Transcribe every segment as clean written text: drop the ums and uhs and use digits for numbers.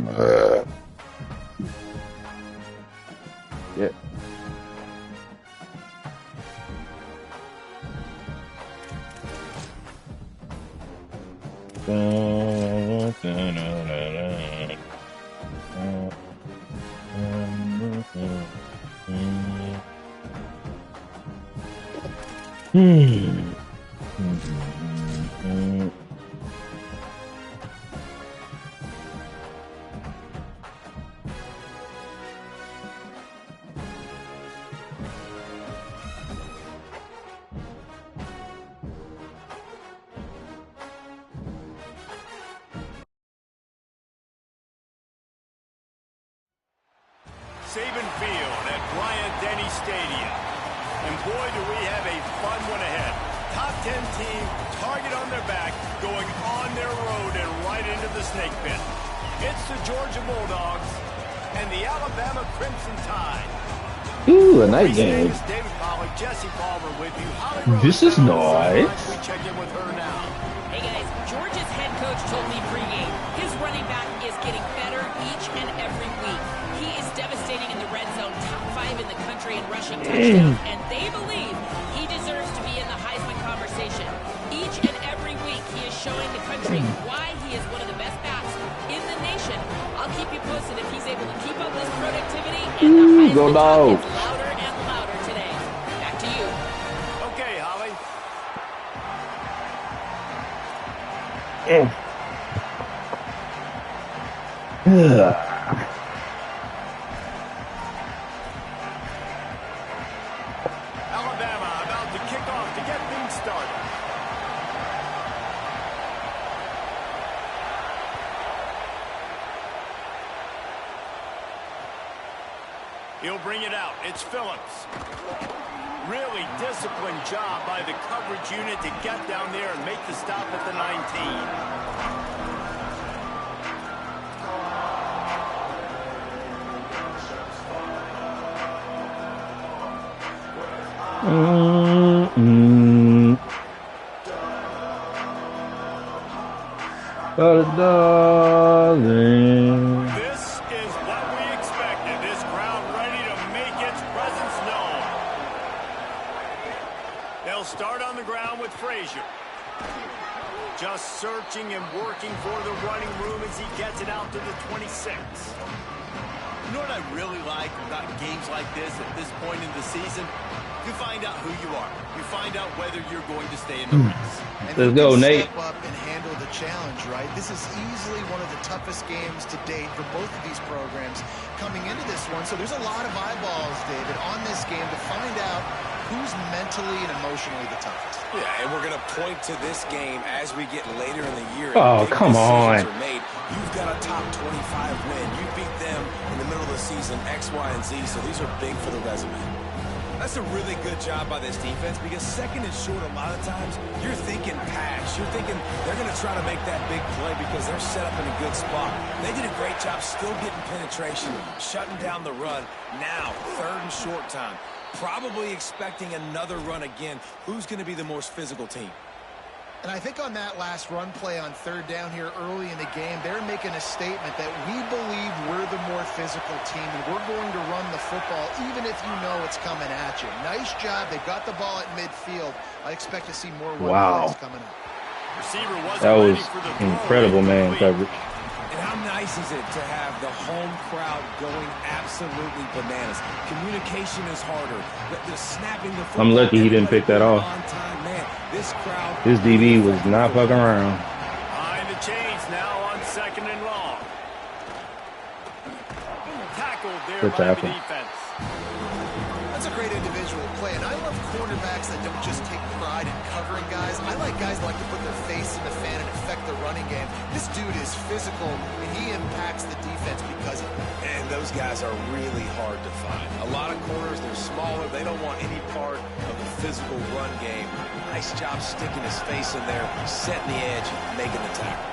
Yeah. Saban Field at Bryant-Denny Stadium. And boy, do we have a fun one ahead. Top 10 team, target on their back, going on their road and right into the snake pit. It's the Georgia Bulldogs and the Alabama Crimson Tide. Ooh, a nice game. David Pollack, Jesse Palmer with you. This is nice. We check in with her now. Hey guys, Georgia's head coach told me pregame his running back is getting better each and every week. He is devastating in the red zone, top 5 in the country in rushing touchdowns, and they believe he deserves to be in the Heisman conversation. Each and every week he is showing the country why he is one of the best backs in the nation. I'll keep you posted if he's able to keep up this productivity, and the Heisman talk gets louder and louder today. Back to you. Okay, Holly. Alabama about to kick off to get things started. He'll bring it out. It's Phillips. Really disciplined job by the coverage unit to get down there and make the stop at the 19. Darling. This is what we expected. This crowd ready to make its presence known. They'll start on the ground with Frazier. Just searching and working for the running room as he gets it out to the 26. You know what I really like about games like this at this point in the season? You find out who you are. You find out whether you're going to stay in the race. Let's go, Nate. Step up and handle the challenge, right? This is easily one of the toughest games to date for both of these programs coming into this one. So there's a lot of eyeballs, David, on this game to find out who's mentally and emotionally the toughest. Yeah, and we're going to point to this game as we get later in the year. Oh, come on. You've got a top 25 win. You beat them in the middle of the season, X, Y, and Z, so these are big for the resume. That's a really good job by this defense because second and short, a lot of times, you're thinking pass. You're thinking they're going to try to make that big play because they're set up in a good spot. They did a great job still getting penetration, shutting down the run. Now, third and short time. Probably expecting another run again. Who's going to be the most physical team? And I think on that last run play on third down here early in the game, they're making a statement that we believe we're the more physical team and we're going to run the football even if you know it's coming at you. Nice job. They got the ball at midfield. I expect to see more run plays coming up. Receiver wasn't That was ready for the incredible, man, coverage. And how nice is it to have the home crowd going absolutely bananas? Communication is harder. The snapping the football. I'm lucky he didn't pick that off. On time, man. This crowd. This DB was not fucking around. Behind the chains now on second and long. Tackled there Good by the tackle. defense. That's a great individual play, and I love cornerbacks that don't just take pride in covering guys. I like guys that like to put their face in the fan and affect the running game. This dude is physical, and he impacts the defense because of it. And those guys are really hard to find. A lot of corners, they're smaller. They don't want any part of the physical run game. Nice job sticking his face in there, setting the edge, making the tackle.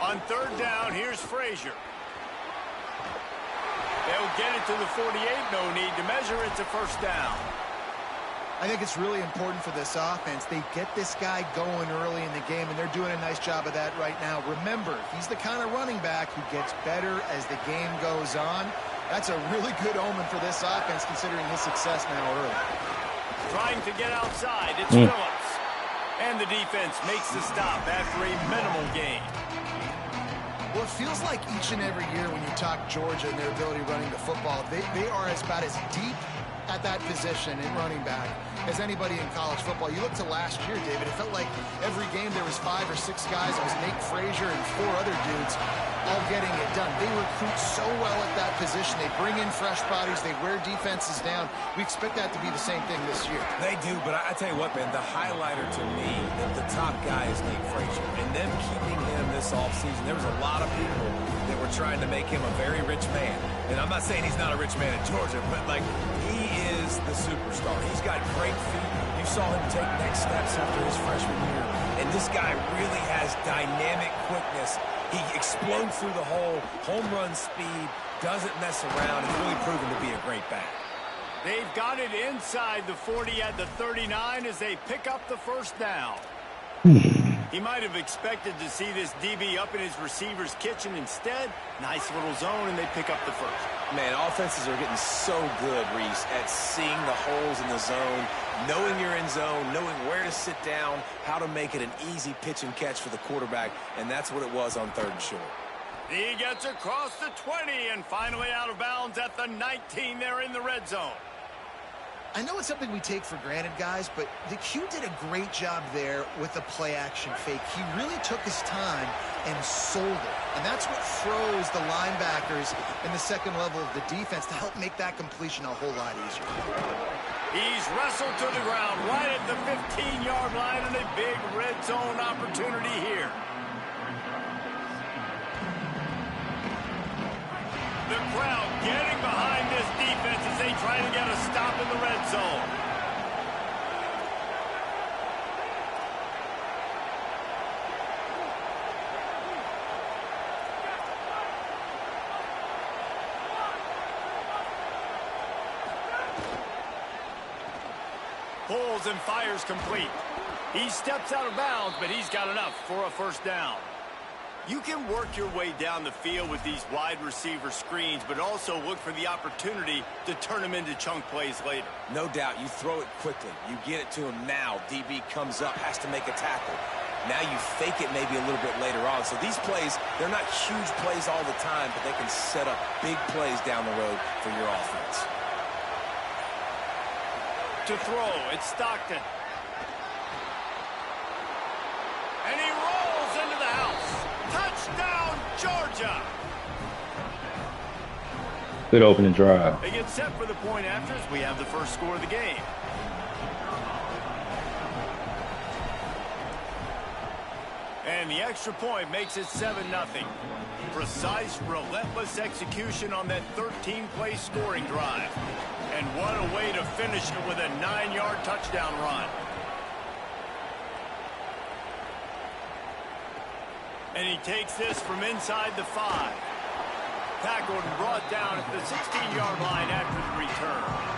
On third down, here's Frazier. They'll get it to the 48, no need to measure it to first down. I think it's really important for this offense. They get this guy going early in the game, and they're doing a nice job of that right now. Remember, he's the kind of running back who gets better as the game goes on. That's a really good omen for this offense, considering his success now early. Trying to get outside, it's Phillips. And the defense makes the stop after a minimal gain. Well, it feels like each and every year when you talk Georgia and their ability running the football, they are about as deep at that position in running back as anybody in college football. You look to last year, David, it felt like every game there was 5 or 6 guys. It was Nate Frazier and 4 other dudes all getting it done. They recruit so well at that position. They bring in fresh bodies. They wear defenses down. We expect that to be the same thing this year. They do, but I tell you what, man, the highlighter to me, the top guy is Nate Frazier. And them keeping him this offseason, there was a lot of people that were trying to make him a very rich man. And I'm not saying he's not a rich man in Georgia, but, like, he is the superstar. He's got great feet. You saw him take next steps after his freshman year. And this guy really has dynamic quickness. He explodes through the hole, home run speed, doesn't mess around. He's really proven to be a great back. They've got it inside the 40 at the 39 as they pick up the first down. He might have expected to see this DB up in his receiver's kitchen. Instead, nice little zone, and they pick up the first. Man, offenses are getting so good, Reese, at seeing the holes in the zone, knowing you're in zone, knowing where to sit down, how to make it an easy pitch and catch for the quarterback, and that's what it was on 3rd and short. He gets across the 20 and finally out of bounds at the 19 there in the red zone. I know it's something we take for granted, guys, but the Q did a great job there with the play-action fake. He really took his time and sold it. And that's what froze the linebackers in the second level of the defense to help make that completion a whole lot easier. He's wrestled to the ground right at the 15-yard line and a big red zone opportunity here. The crowd getting behind this defense as they try to get a stop in the red zone. Pulls and fires complete. He steps out of bounds, but he's got enough for a first down. You can work your way down the field with these wide receiver screens, but also look for the opportunity to turn them into chunk plays later. No doubt, you throw it quickly. You get it to him now. DB comes up, has to make a tackle. Now you fake it maybe a little bit later on. So these plays, they're not huge plays all the time, but they can set up big plays down the road for your offense. To throw, it's Stockton. And he rolls into the house. Touchdown, Georgia! Good opening drive. They get set for the point after as we have the first score of the game. And the extra point makes it 7-0. Precise, relentless execution on that 13-play scoring drive. And what a way to finish it with a 9-yard touchdown run. And he takes this from inside the 5. Tackled and brought down at the 16-yard line after the return.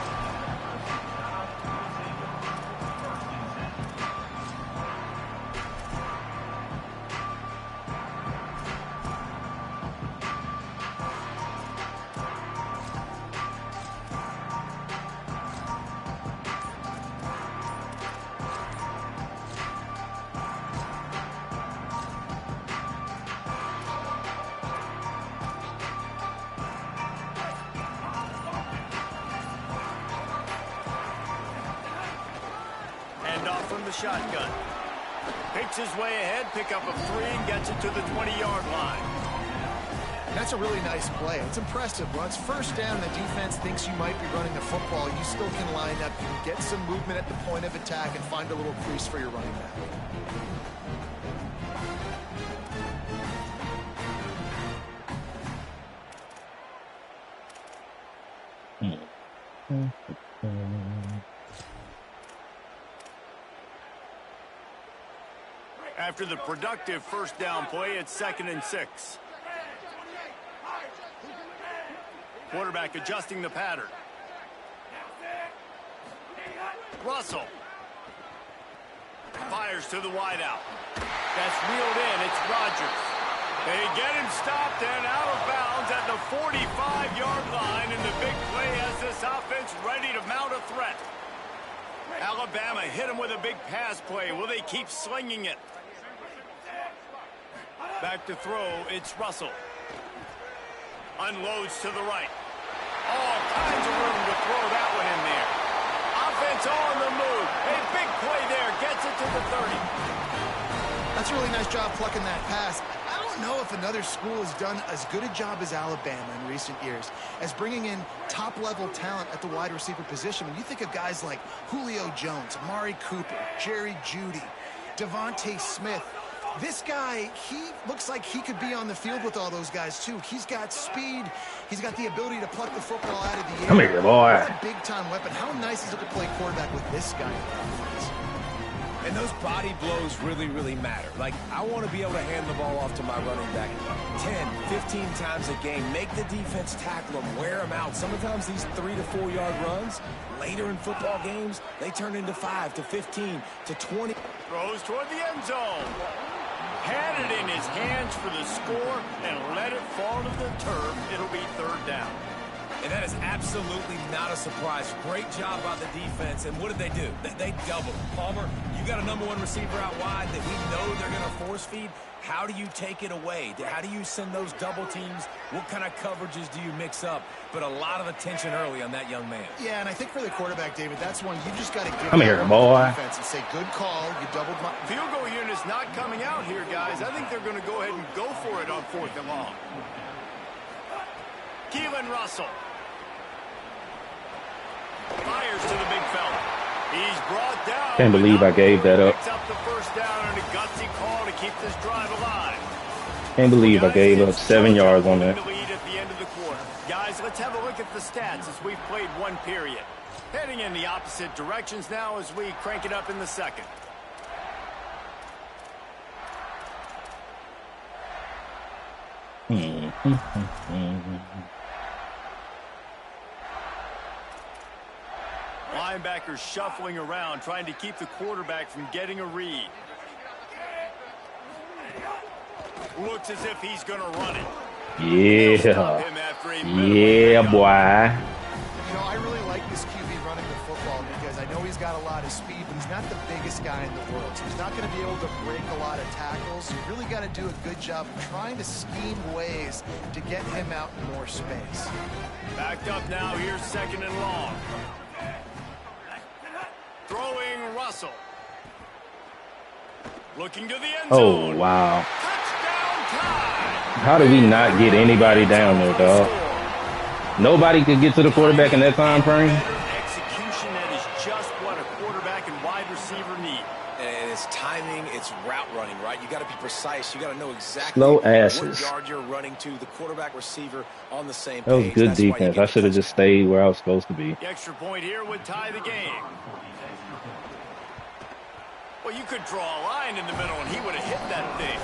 Off from the shotgun. Picks his way ahead, pick up a 3, and gets it to the 20-yard line. That's a really nice play. It's impressive. When it's first down, the defense thinks you might be running the football. You still can line up. You can get some movement at the point of attack and find a little crease for your running back. After the productive first down play, it's 2nd and 6. Quarterback adjusting the pattern. Russell. Fires to the wideout. That's reeled in. It's Rodgers. They get him stopped and out of bounds at the 45-yard line, and the big play has this offense ready to mount a threat. Alabama hit him with a big pass play. Will they keep slinging it? Back to throw. It's Russell. Unloads to the right. All kinds of room to throw that one in there. Offense on the move. A big play there. Gets it to the 30. That's a really nice job plucking that pass. I don't know if another school has done as good a job as Alabama in recent years as bringing in top-level talent at the wide receiver position. When you think of guys like Julio Jones, Amari Cooper, Jerry Jeudy, Devontae Smith, this guy, he looks like he could be on the field with all those guys, too. He's got speed. He's got the ability to pluck the football out of the air. Come here, boy. What a big-time weapon. How nice is it to play quarterback with this guy? And those body blows really, really matter. Like, I want to be able to hand the ball off to my running back 10, 15 times a game. Make the defense tackle them, wear them out. Sometimes these 3 to 4 yard runs, later in football games, they turn into 5 to 15 to 20. Throws toward the end zone. Had it in his hands for the score and let it fall to the turf. It'll be third down. And that is absolutely not a surprise. Great job by the defense. And what did they do? They doubled. Palmer, you got a #1 receiver out wide that we know they're going to force feed. How do you take it away? How do you send those double teams? What kind of coverages do you mix up? But a lot of attention early on that young man. Yeah, and I think for the quarterback, David, that's one you just got to give Come here, boy. defense and say, good call. You doubled my... Field goal unit's not coming out here, guys. I think they're going to go ahead and go for it on 4th and long. Keelan Russell. Fires to the big fella. He's brought down. Can't believe I gave that up. Picks up the first down and a gutsy call to keep this drive alive. Can't believe I gave up 7 yards on that. The lead at the end of the quarter. Guys, let's have a look at the stats as we've played one period. Heading in the opposite directions now as we crank it up in the second. Linebackers shuffling around, trying to keep the quarterback from getting a read. Looks as if he's going to run it. Yeah. Yeah, boy. You know, I really like this QB running the football because I know he's got a lot of speed, but he's not the biggest guy in the world. So he's not going to be able to break a lot of tackles. You really got to do a good job of trying to scheme ways to get him out in more space. Backed up now. Here's 2nd and long. Throwing Russell. Looking to the end zone. Oh, wow. Touchdown time. How did we not get anybody down there, dog? Nobody could get to the quarterback in that time frame. Execution, that is just what a quarterback and wide receiver need. And it's timing, it's route running, right? You got to be precise. You got to know exactly Slow what asses. yard you're running to. The quarterback receiver on the same page. That was good That's why you defense. get I should have just stayed where I was supposed to be. The extra point here would tie the game. Well, you could draw a line in the middle, and he would have hit that thing.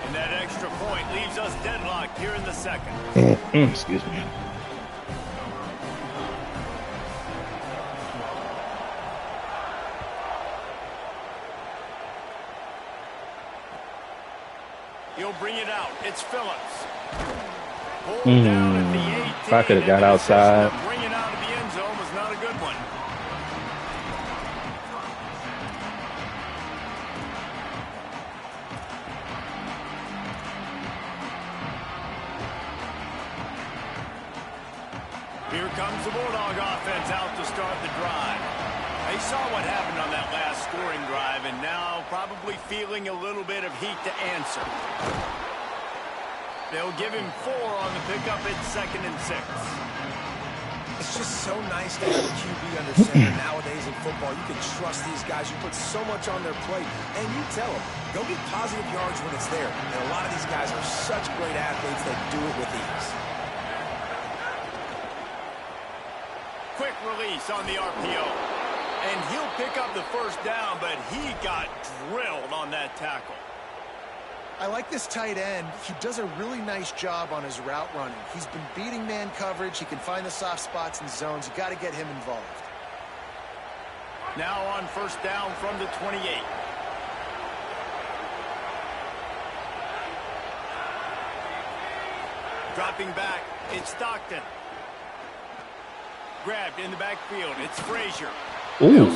And that extra point leaves us deadlocked here in the second. Excuse me. He'll bring it out. It's Phillips. Pulled down at the 18. If I could have got outside. Bringing out of the end zone was not a good one. Here comes the Bulldog offense out to start the drive. They saw what happened on that last scoring drive, and now probably feeling a little bit of heat to answer. They'll give him 4 on the pickup at 2nd and 6. It's just so nice to have a QB under center nowadays in football. You can trust these guys. You put so much on their plate, and you tell them, go get positive yards when it's there. And a lot of these guys are such great athletes that do it with ease. Quick release on the RPO. And he'll pick up the first down, but he got drilled on that tackle. I like this tight end. He does a really nice job on his route running. He's been beating man coverage. He can find the soft spots and zones. You got to get him involved. Now on first down from the 28. Dropping back, it's Stockton. Grabbed in the backfield, it's Frazier. Ooh.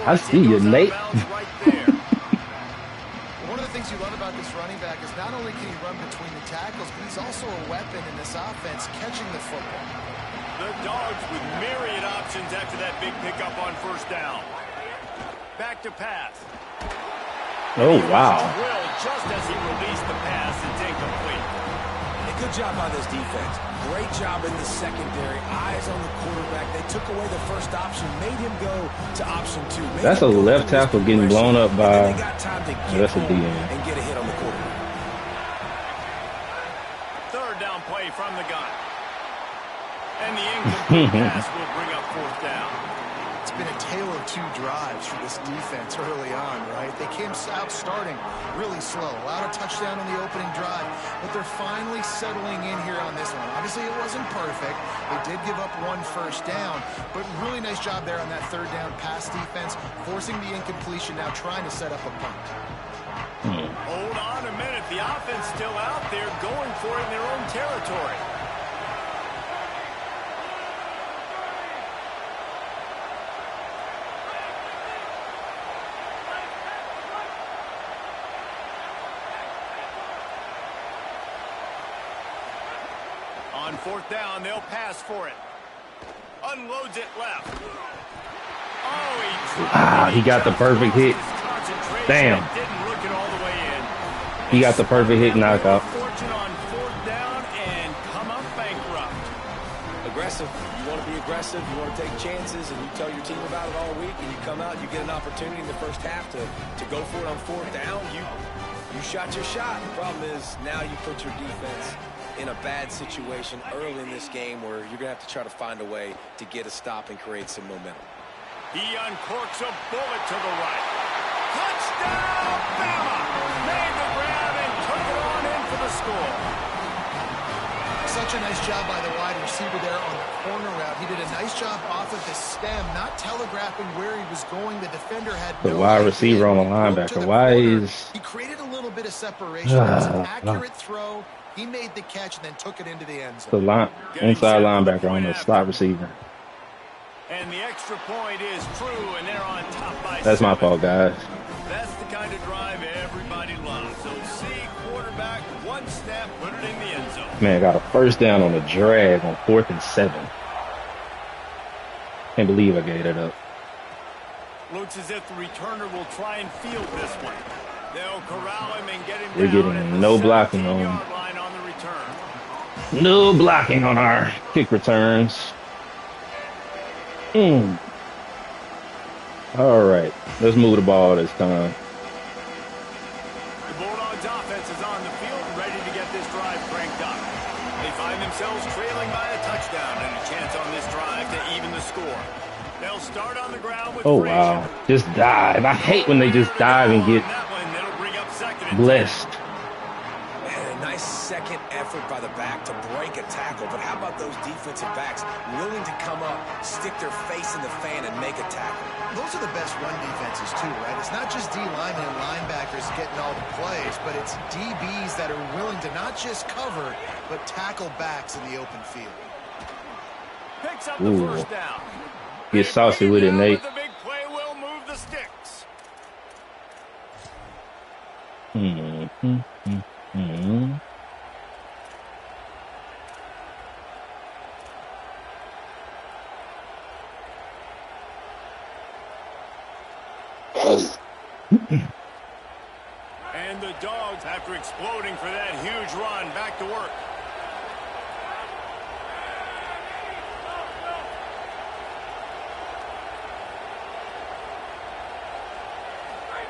I see you, Nate. Right there. One of the things you love about this running back is not only can he run between the tackles, but he's also a weapon in this offense, catching the football. The Dogs with myriad options after that big pickup on first down. Back to pass. Oh, wow. Just as he released the pass, it's incomplete. Good job by this defense. Great job in the secondary. Eyes on the quarterback. They took away the first option, made him go to option 2. That's a left tackle getting blown up by. That's a DN. And get a hit on the quarterback. Third down play from the gun. And the incomplete pass will bring up fourth down. It's been a tale of two drives for this defense early on, right? They came out starting really slow, allowed a touchdown on the opening drive, but they're finally settling in here on this one. Obviously, it wasn't perfect. They did give up one first down, but really nice job there on that third down pass defense, forcing the incompletion, now trying to set up a punt. Hold on a minute. The offense still out there going for it in their own territory. On fourth down, they'll pass for it. Unloads it left. Oh, he got the perfect hit. Damn. Didn't look it all the way in. He got the perfect hit knockout. Fortune on fourth down and come up bankrupt. Aggressive. You want to be aggressive. You want to take chances, and you tell your team about it all week, and you come out, you get an opportunity in the first half to go for it on fourth down. You shot your shot. The problem is now you put your defense in a bad situation early in this game where you're going to have to try to find a way to get a stop and create some momentum. He uncorks a bullet to the right. Touchdown, Bama! Made the grab and took it on in for the score. Such a nice job by the wide receiver there on the corner route. He did a nice job off of the stem, not telegraphing where he was going. The defender had The no wide idea. receiver on the linebacker. Why is... He created a little bit of separation. It was an accurate throw. He made the catch and then took it into the end zone. The inside linebacker on the slot receiver. And the extra point is true, and they're on top by That's 7. my fault, guys. That's the kind of drive everybody loves. So see quarterback, one snap, put it in the end zone. Man, got a first down on the drag on 4th and 7. Can't believe I gave it up. Looks as if the returner will try and field this one. They'll corral him and get him We're down getting at the no blocking 17-yard line on the return. No blocking on our kick returns. All right, let's move the ball this time. The Bulldogs offense is on the field ready to get this drive cranked up. They find themselves trailing by a touchdown and a chance on this drive to even the score. They'll start on the ground with Oh, Frazier. wow. Just dive. I hate when they just dive and get That one, that'll bring up second and blessed. Man, a nice second effort by the back to break a tackle. But how about those defensive backs willing to come up, stick their face in the fan, and make a tackle? Those are the best run defenses too, right? It's not just D linemen and linebackers getting all the plays, but it's DBs that are willing to not just cover, but tackle backs in the open field. Picks up the first down. Get saucy with it, Nate. The big play will move the sticks. And the Dogs, after exploding for that huge run, back to work.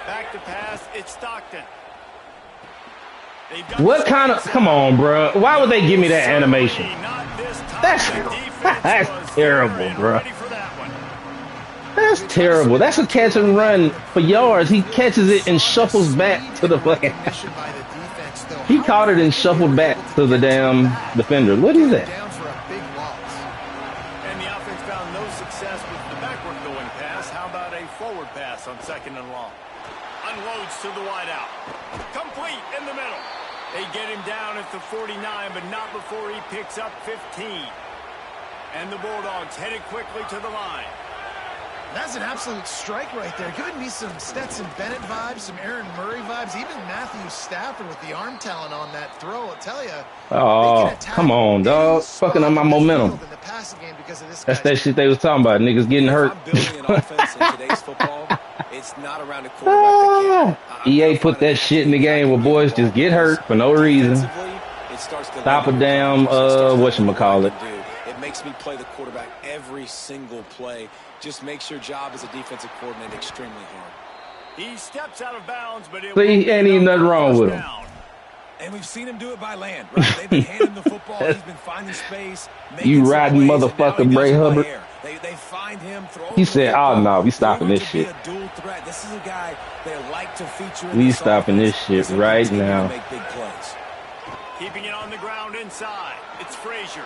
Back to pass, it's Stockton. What kind of... Come on, bro. Why would they give me that animation? That's terrible, bro. That's terrible. That's a catch and run for yards. He catches it and shuffles back to the fucking. He caught it and shuffled back to the damn defender. What is that? And the offense found no success with the backward going pass. How about a forward pass on 2nd and long? Unloads to the wideout. Complete in the middle. They get him down at the 49, but not before he picks up 15. And the Bulldogs headed quickly to the line. That's an absolute strike right there. Giving me some Stetson Bennett vibes, some Aaron Murray vibes, even Matthew Stafford with the arm talent on that throw. I'll tell you. Oh, come on, dog. Fucking up my momentum. That's that shit they was talking about. Niggas getting hurt. EA put that shit in the game where boys just get hurt for no reason. Stop a damn, whatchamacallit. It makes me play the quarterback every single play. Just makes your job as a defensive coordinator extremely hard. He steps out of bounds, but it ain't even nothing wrong with him. And we've seen him do it by land. Right? They've been handing the football. He's been finding space. You riding motherfucker, Bray Hubbard. They find him. He said, "Oh no, we stopping this shit. This is a guy they like to feature. We stopping this shit right now." Keeping it on the ground inside. It's Frazier.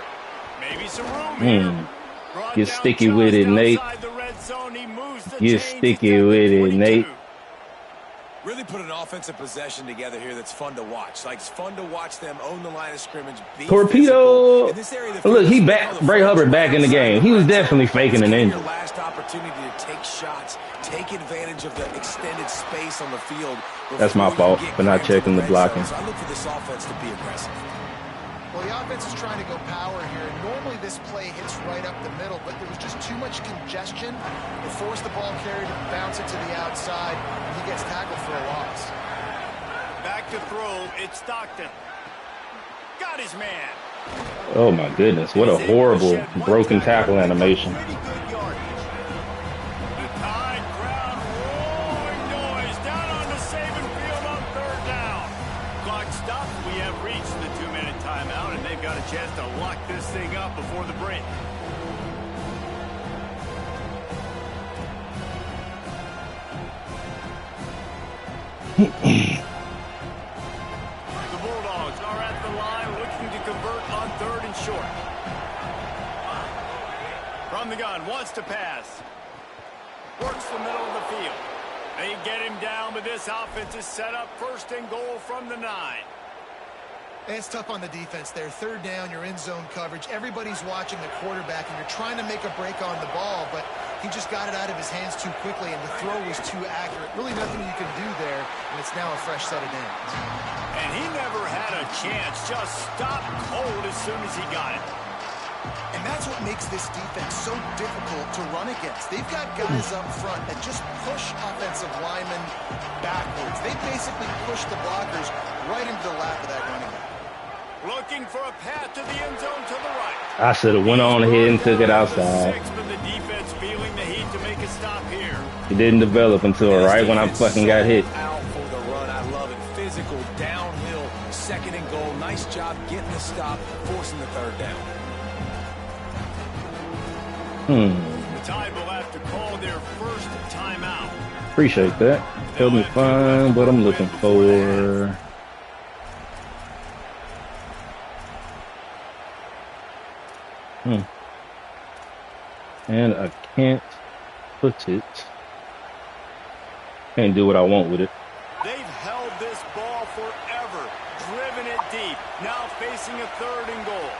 Maybe some room here. Get sticky with it, Nate. Get sticky with it, Nate. Really put an offensive possession together here that's fun to watch. Like, it's fun to watch them own the line of scrimmage. Torpedo. Look, he back. Bray Hubbard back in the game. He was definitely faking an injury. Last opportunity to take shots, take advantage of the extended space on the field. That's my fault for not checking the blocking. So I look for this offense to be aggressive. Well, the offense is trying to go power here. Normally this play hits right up the middle, but there was just too much congestion. It forced the ball carrier to bounce it to the outside, and he gets tackled for a loss. Back to throw, it's Stockton. Got his man. Oh my goodness, what a horrible broken tackle animation. Chance to lock this thing up before the break. The Bulldogs are at the line looking to convert on 3rd and short. From the gun, wants to pass. Works the middle of the field. They get him down, but this offense is set up 1st and goal from the 9. It's tough on the defense there. 3rd down, you're in zone coverage. Everybody's watching the quarterback, and you're trying to make a break on the ball, but he just got it out of his hands too quickly, and the throw was too accurate. Really nothing you can do there, and it's now a fresh set of downs. And he never had a chance. Just stopped cold as soon as he got it. And that's what makes this defense so difficult to run against. They've got guys up front that just push offensive linemen backwards. They basically push the blockers right into the lap of that running back. Looking for a path to the end zone to the right. I should have went on ahead and took it outside. But the defense feeling the heat to make a stop here. It didn't develop until right when I fucking got hit. Out for the run. I love it. Physical, downhill, 2nd and goal. Nice job getting the stop, forcing the 3rd down. The Tide will have to call their first timeout. Appreciate that. Help me find what I'm looking for. And I can't put it. Can't do what I want with it. They've held this ball forever, driven it deep. Now facing a 3rd and goal.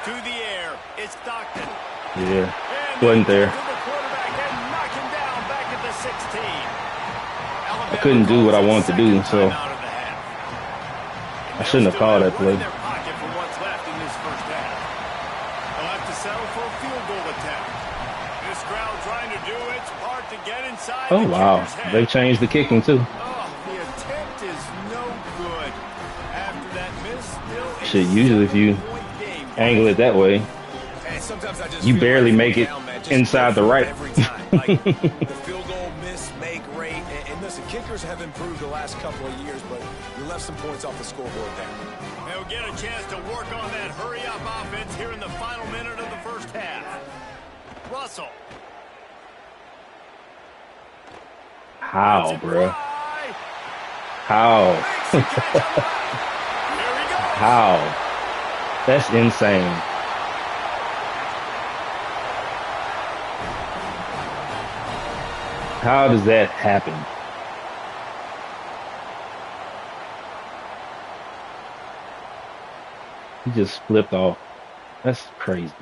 To the air, it's Stockton. Yeah, wasn't there. I couldn't do what I wanted to do, so I shouldn't have called that play. Oh wow, they changed the kicking too. The attempt is no good. After that miss, shit, usually if you angle it that way, you barely make it inside the right. The field goal miss, make rate, and listen, kickers have improved the last couple of years, but you left some points off the scoreboard there. They'll get a chance to work on that hurry-up offense here in the final minute of the 1st half. Russell. How, bro? How? How? That's insane. How does that happen? He just flipped off. That's crazy.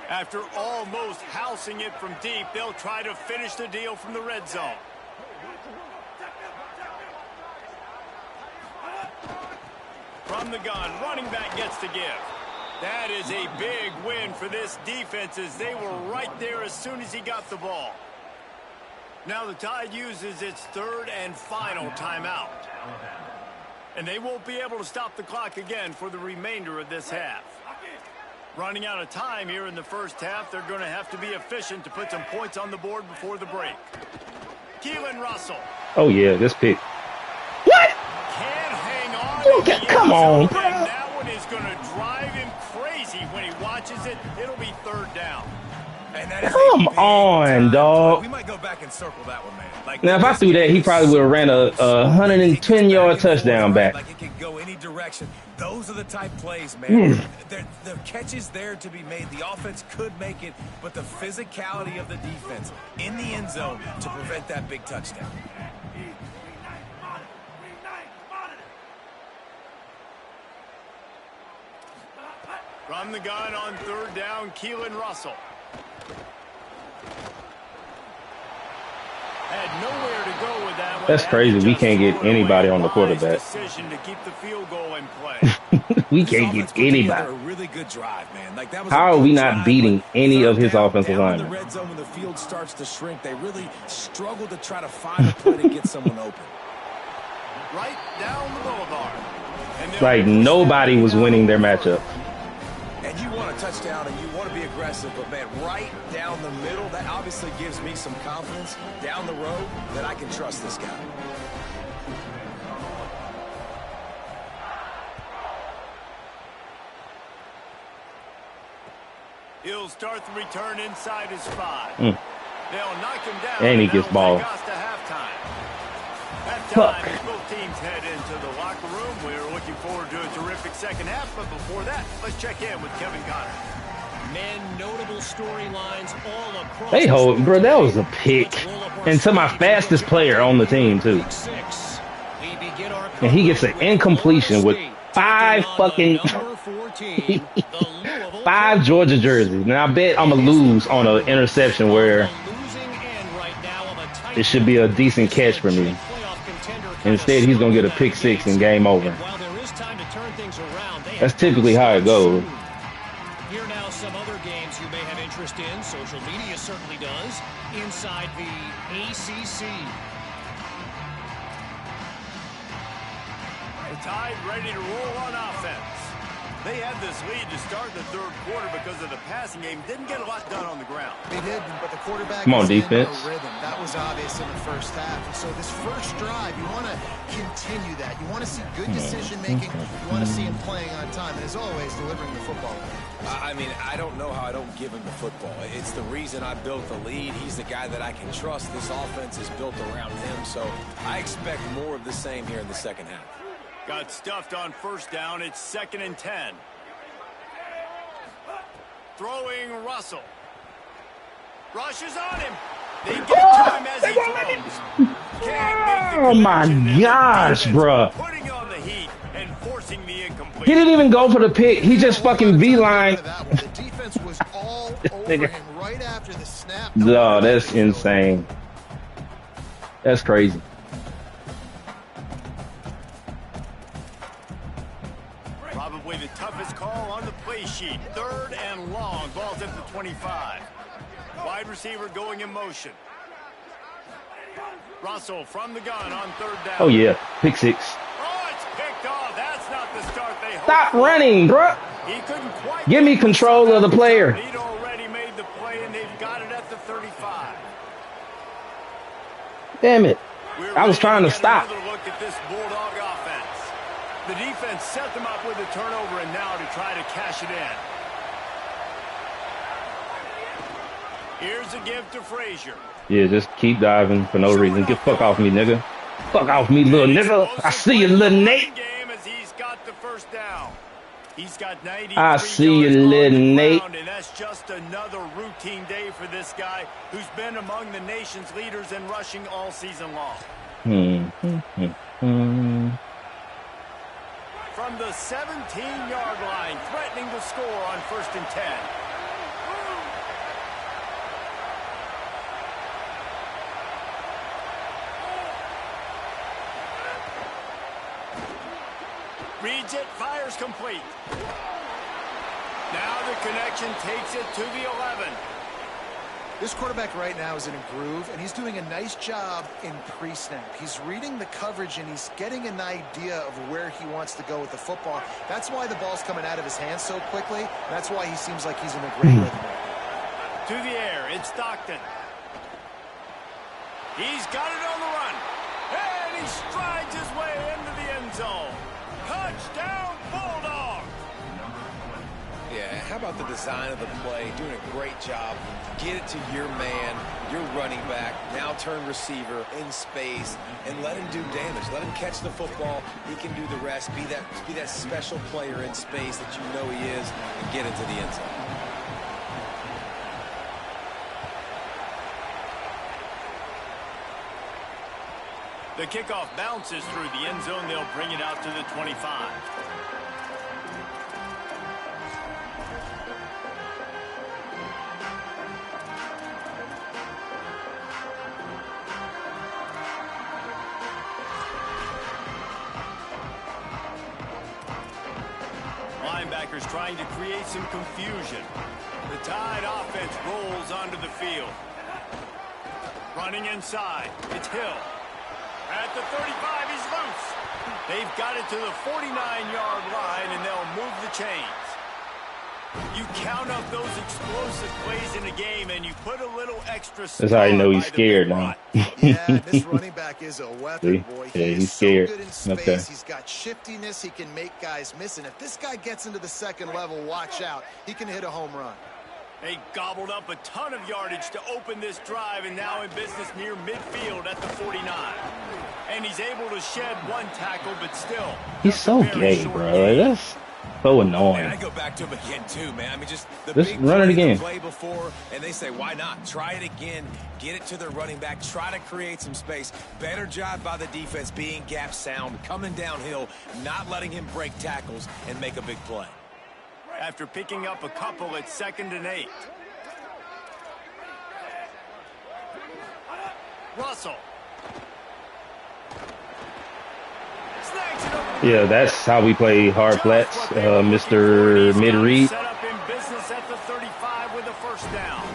After almost housing it from deep, they'll try to finish the deal from the red zone. From the gun, running back gets to give. That is a big win for this defense as they were right there as soon as he got the ball. Now the Tide uses its third and final timeout. And they won't be able to stop the clock again for the remainder of this half. Running out of time here in the first half, they're going to have to be efficient to put some points on the board before the break. Keelan Russell. Oh, yeah, this pick. What? Can't hang on. Come on, bro. And that one is going to drive him crazy when he watches it. It'll be third down. And that is Come on, dog. We might go back and circle that one, man. Like, now, if I threw that, he probably would have ran a 110-yard touchdown back. Like it can go any direction. Those are the type plays, man. The catch is there to be made. The offense could make it, but the physicality of the defense in the end zone to prevent that big touchdown. From the gun on third down, Keelan Russell. Had nowhere to go with that one. That's crazy. We can't get anybody on the quarterback. Decision to keep the field goal in play. We can't get anybody. A really good drive, man. Like that was How are we not beating any of his offensive linemen? The red zone when the field starts to shrink, they really struggle to try to find a play to get someone open. Right down the boulevard. Like nobody was winning their matchup. And you want a touchdown and you want to be aggressive, but man, right down the middle, that obviously gives me some confidence down the road that I can trust this guy. He'll start the return inside his 5. They'll knock him down. And he gets ball. Halftime, as both teams head into the locker room. We're looking forward to a terrific second half, but before that, let's check in with Kevin Connor. Men, notable storylines all across. Hey, bro, that was a pick. And to my fastest player on the team, too. And he gets an incompletion with 5 fucking 5 Georgia jerseys. Now, I bet I'm going to lose on an interception where it should be a decent catch for me. Instead, he's going to get a pick 6 and game over. That's typically how it goes. Here now some other games you may have interest in. Social media certainly does. Inside the ACC. The Tide ready to roll on offense. They had this lead to start the third quarter because of the passing game. Didn't get a lot done on the ground. They did, but the quarterback Come on, was in defense. a rhythm. That was obvious in the first half. And so this first drive, you want to continue that. You want to see good decision-making. You want to see him playing on time. And as always, delivering the football. I mean, I don't know how I don't give him the football. It's the reason I built the lead. He's the guy that I can trust. This offense is built around him. So I expect more of the same here in the second half. Got stuffed on first down. It's 2nd and 10. Throwing Russell. Rushes on him. They get to him as he throws. Oh, my gosh, bruh. Putting on the heat and forcing the incomplete. He didn't even go for the pick. He just fucking V-line. The defense was all over him right after the snap. No, that's insane. That's crazy. Probably the toughest call on the play sheet. 3rd and long. Ball's at the 25. Wide receiver going in motion. Russell from the gun on 3rd down. Oh, yeah. Pick 6. Oh, it's picked off. That's not the start they hoped. Stop running, bruh. He couldn't quite Give me control of the player. He'd already made the play, and they've got it at the 35. Damn it. I was trying to stop. Another look at this Bulldog offense. The defense set them up with a turnover, and now to try to cash it in. Here's a give to Frazier. Yeah, just keep diving for no reason. Get fuck off me, nigga. Fuck off me, little nigga. I see you, little Nate. As he's got the first down. He's got 93 I see you, yards little on the Nate. ground, and that's just another routine day for this guy who's been among the nation's leaders in rushing all season long. From the 17-yard line, threatening to score on 1st and 10. Reads it, fires complete. Now the connection takes it to the 11. This quarterback right now is in a groove, and he's doing a nice job in pre-snap. He's reading the coverage, and he's getting an idea of where he wants to go with the football. That's why the ball's coming out of his hands so quickly. That's why he seems like he's in a great rhythm. To the air, it's Stockton. He's got it on the run, and he strides his way into the end zone. Touchdown, Bulldogs! Yeah, how about the design of the play? Doing a great job. Get it to your man, your running back, now turn receiver in space, and let him do damage. Let him catch the football. He can do the rest. Be that special player in space that you know he is, and get into the end zone. The kickoff bounces through the end zone. They'll bring it out to the 25. Linebackers trying to create some confusion. The Tide offense rolls onto the field. Running inside, it's Hill. At the 35, he's loose. They've got it to the 49-yard line, and they'll move the chains. You count up those explosive plays in a game, and you put a little extra. That's how you know he's scared now. Yeah, this running back is a weapon, boy. Yeah, he's so scared. good in space. Okay. He's got shiftiness. He can make guys miss. And if this guy gets into the second level, watch out. He can hit a home run. They gobbled up a ton of yardage to open this drive, and now in business near midfield at the 49. And he's able to shed one tackle, but still. He's so gay, bro. That's so annoying. And I go back to him again, too, man. I mean, just the Just big run it again. play before, and they say, why not? Try it again. Get it to their running back. Try to create some space. Better job by the defense being gap sound, coming downhill, not letting him break tackles and make a big play. After picking up a couple at 2nd and 8. Russell. Snags it over. Yeah, that's how we play hard flats, Mr. Mid-Read. Set up in business at the 35 with a first down.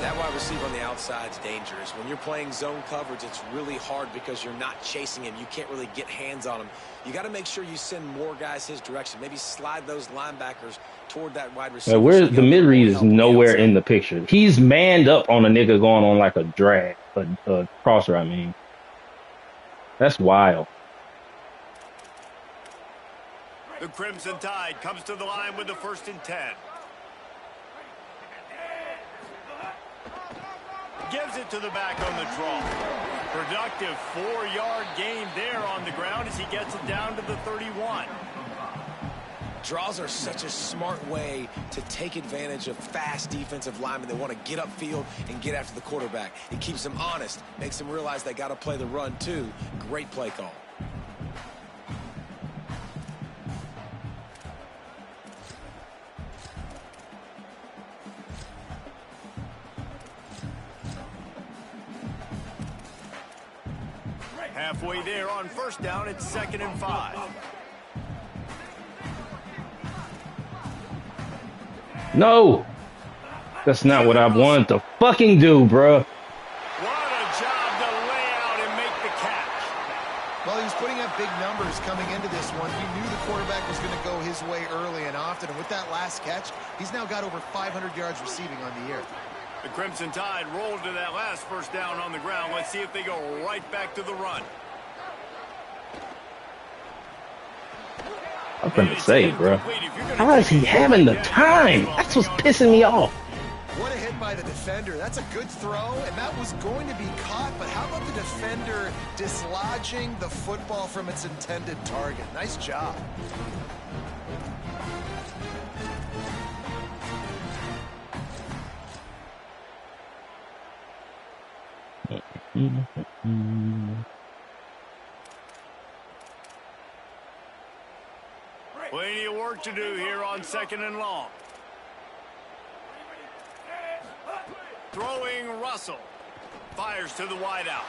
That wide receiver on the outside is dangerous. When you're playing zone coverage, it's really hard because you're not chasing him. You can't really get hands on him. You got to make sure you send more guys his direction. Maybe slide those linebackers toward that wide receiver. Where the mid-read is nowhere in the picture. He's manned up on a nigga going on like a drag, a crosser, I mean. That's wild. The Crimson Tide comes to the line with the 1st and 10. Gives it to the back on the draw. Productive 4-yard gain there on the ground as he gets it down to the 31. Draws are such a smart way to take advantage of fast defensive linemen. They want to get upfield and get after the quarterback. It keeps them honest, makes them realize they got to play the run too. Great play call. Halfway there on first down, it's 2nd and 5. No! That's not what I wanted to fucking do, bruh. What a job to lay out and make the catch. Well, he was putting up big numbers coming into this one. He knew the quarterback was going to go his way early and often. And with that last catch, he's now got over 500 yards receiving on the year. The Crimson Tide rolled to that last first down on the ground. Let's see if they go right back to the run. I'm gonna say, bro. How is he having the time? That's what's pissing me off. What a hit by the defender. That's a good throw, and that was going to be caught, but how about the defender dislodging the football from its intended target? Nice job. Plenty of work to do here on 2nd and long. Throwing Russell. Fires to the wideout.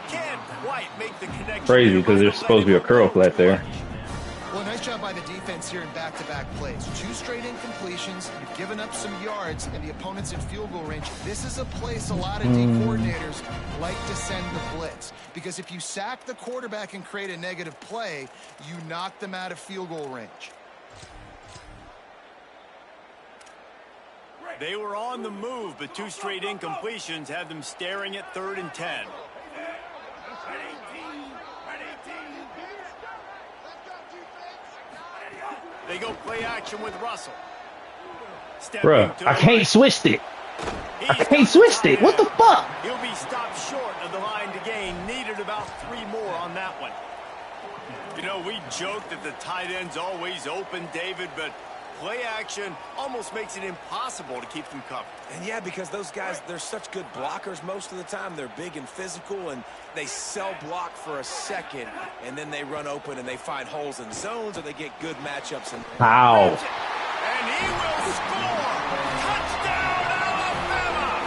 Can't quite make the connection. Crazy because there's supposed to be a curl flat there. Well, nice job by the defense here in back-to-back plays. 2 straight incompletions. You've given up some yards, and the opponent's in field goal range. This is a place a lot of D coordinators like to send the blitz. Because if you sack the quarterback and create a negative play, you knock them out of field goal range. They were on the move, but 2 straight incompletions had them staring at 3rd and 10. They go play action with Russell. Bruh, I can't switch it. I can't switch it. What the fuck? He'll be stopped short of the line to gain. Needed about 3 more on that one. You know, we joke that the tight end's always open, David, but play action almost makes it impossible to keep them covered. And yeah, because those guys, they're such good blockers most of the time. They're big and physical, and they cell block for a second, and then they run open and they find holes in zones, or they get good matchups. How? And he will score! Touchdown, Alabama!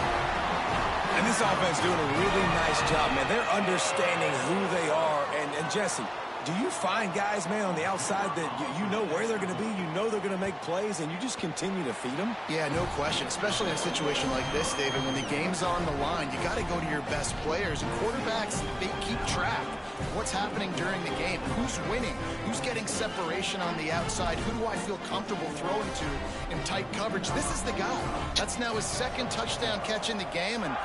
And this offense doing a really nice job, man. They're understanding who they are. And Jesse, do you find guys, man, on the outside that you know where they're going to be, you know they're going to make plays, and you just continue to feed them? Yeah, no question, especially in a situation like this, David. When the game's on the line, you got to go to your best players. And quarterbacks, they keep track of what's happening during the game. Who's winning? Who's getting separation on the outside? Who do I feel comfortable throwing to in tight coverage? This is the guy. That's now his 2nd touchdown catch in the game, and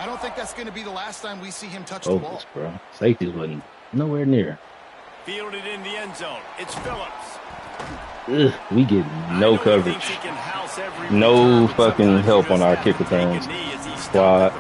I don't think that's going to be the last time we see him touch the ball. Bro. Safety's wasn't nowhere near. Fielded in the end zone. It's Phillips. Ugh, we get no coverage. No fucking help on our kick returns. Squad.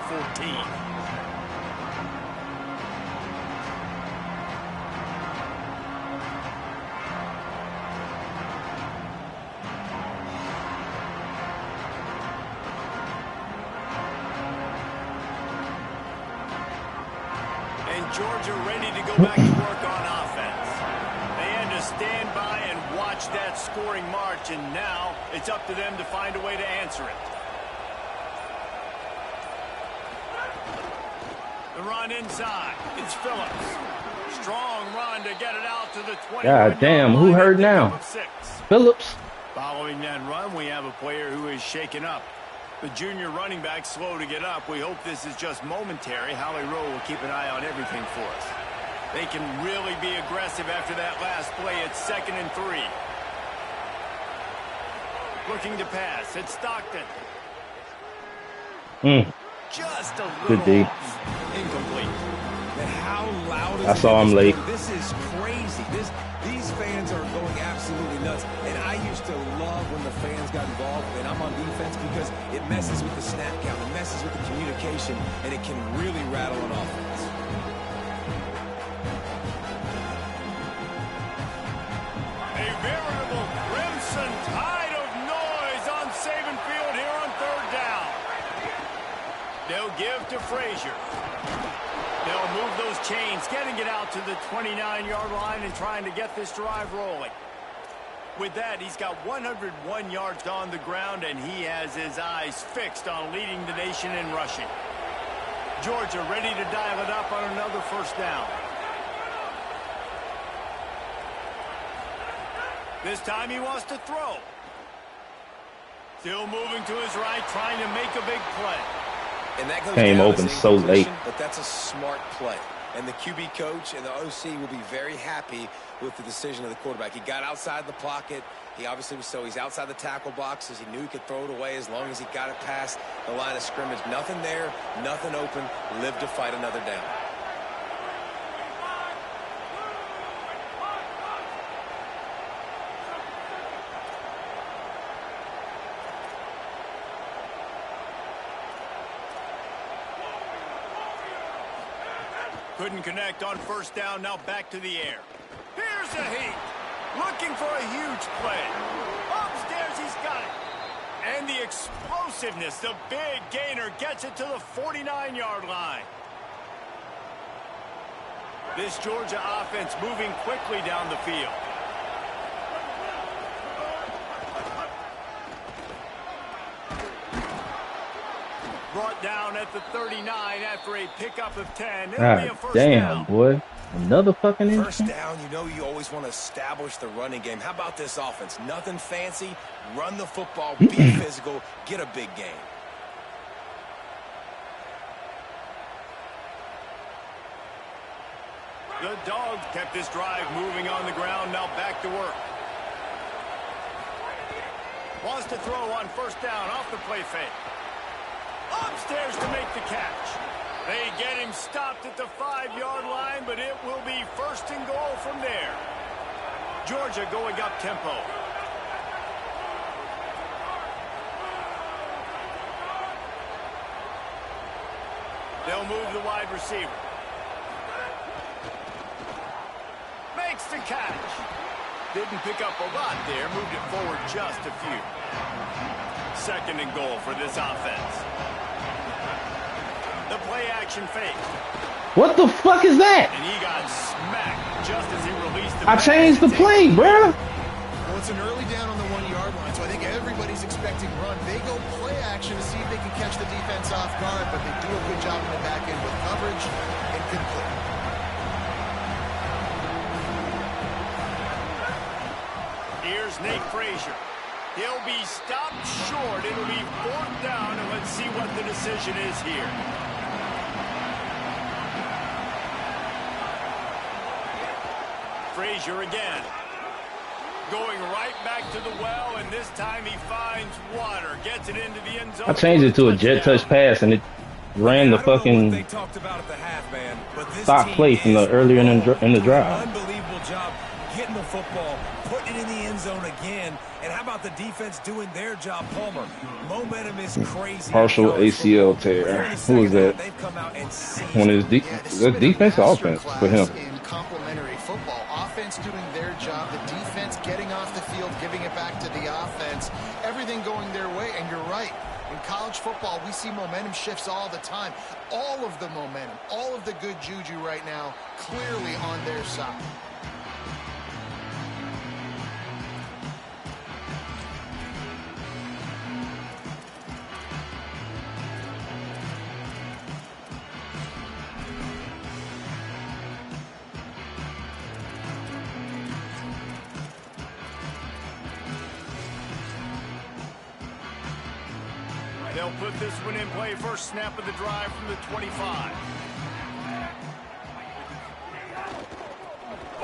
And Georgia ready to go back to work on offense. They had to stand by and watch that scoring march, and now it's up to them to find a way to answer it. The run inside. It's Phillips. Strong run to get it out to the 20. God damn, who hurt now? Phillips. Following that run, we have a player who is shaken up. The junior running back slow to get up. We hope this is just momentary. Holly Rowe will keep an eye on everything for us. They can really be aggressive after that last play. It's 2nd and 3. Looking to pass. It's Stockton. Just a little Good D. off. Incomplete. And how loud is I saw him late. This is crazy. These fans are going absolutely nuts. And I used to love when the fans got involved, and I'm on defense, because it messes with the snap count, it messes with the communication, and it can really rattle an offense. A veritable crimson tide of noise on Saban Field here on 3rd down. They'll give to Frazier. They'll move those chains, getting it out to the 29-yard line and trying to get this drive rolling. With that, he's got 101 yards on the ground, and he has his eyes fixed on leading the nation in rushing. Georgia ready to dial it up on another 1st down. This time he wants to throw. Still moving to his right, trying to make a big play. And that goes Came down open the same so position, late. but that's a smart play. And the QB coach and the OC will be very happy with the decision of the quarterback. He got outside the pocket. He obviously was he's outside the tackle boxes. He knew he could throw it away as long as he got it past the line of scrimmage. Nothing there, nothing open. Live to fight another down. Couldn't connect on first down. Now back to the air. Here's the heat. Looking for a huge play. Upstairs, he's got it. And the explosiveness, the big gainer gets it to the 49-yard line. This Georgia offense moving quickly down the field. Brought down at the 39 after a pickup of 10. It'll be a first down. Boy. Another fucking first down, you know you always want to establish the running game. How about this offense? Nothing fancy. Run the football, be physical, get a big gain. The Dogs kept this drive moving on the ground. Now back to work. Wants to throw on first down off the play fake. Upstairs to make the catch. They get him stopped at the 5-yard line, but it will be first and goal from there. Georgia going up tempo. They'll move the wide receiver. Makes the catch. Didn't pick up a lot there. Moved it forward just a few. Second and goal for this offense. The play action fake. What the fuck is that? And he got smacked just as he released the I changed the play, bruh. Well, it's an early down on the 1-yard line, so I think everybody's expecting run. They go play action to see if they can catch the defense off guard, but they do a good job in the back end with coverage and complete. Here's Nate Frazier. He'll be stopped short. It'll be fourth down, and let's see what the decision is here. Frazier again. Going right back to the well, and this time he finds water. Gets it into the end zone. I changed it to a jet touch pass, and it ran the fucking stock play from the earlier in the drive. Unbelievable job getting the football, putting it in the end zone again. And how about the defense doing their job, Palmer? Momentum is crazy. Partial ACL tear. Who was that? One of his defense or offense for him? In complementary football, offense doing their job, the defense getting off the field, giving it back to the offense, everything going their way. And you're right. In college football, we see momentum shifts all the time. All of the momentum, all of the good juju right now, clearly on their side. They'll put this one in play. First snap of the drive from the 25.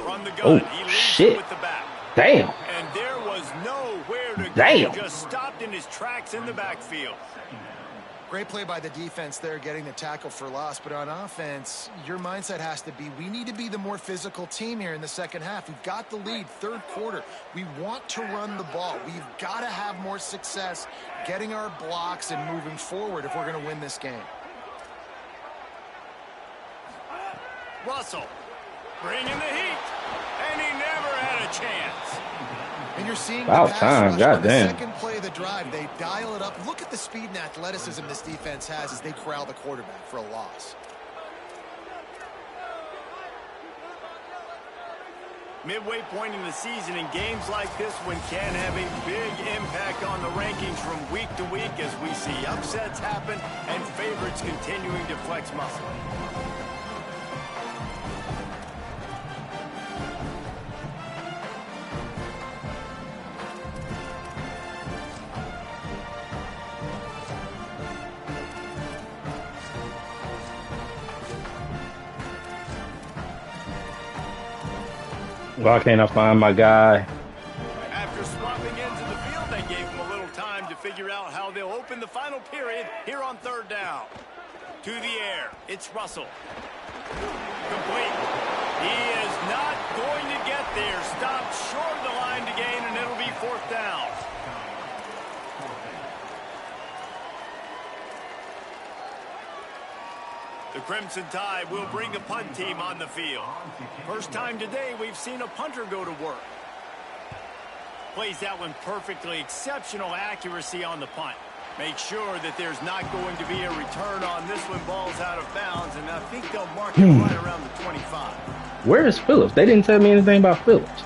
From the gun, Oh, he leads shit. with the back. Damn. And there was nowhere to go. Damn. Just stopped in his tracks in the backfield. Great play by the defense there, getting the tackle for loss. But on offense, your mindset has to be, we need to be the more physical team here in the second half. We've got the lead, third quarter. We want to run the ball. We've got to have more success getting our blocks and moving forward if we're going to win this game. Russell bringing the heat, and he never had a chance. And you're seeing About the pass time, rush goddamn. on the second play of the drive. They dial it up. Look at the speed and athleticism this defense has as they corral the quarterback for a loss. Midway point in the season, and games like this one can have a big impact on the rankings from week to week as we see upsets happen and favorites continuing to flex muscle. Why can't I find my guy? After swapping into the field, they gave him a little time to figure out how they'll open the final period here on third down. To the air, it's Russell. Complete. He is not going to get there. Stopped short of the line to gain, and it'll be fourth down. The The Crimson Tide will bring the punt team on the field. First time today we've seen a punter go to work. Plays that one perfectly. Exceptional accuracy on the punt. Make sure that there's not going to be a return on this one. Ball's out of bounds, and I think they'll mark it right around the 25. Where is Phillips? They didn't tell me anything about Phillips.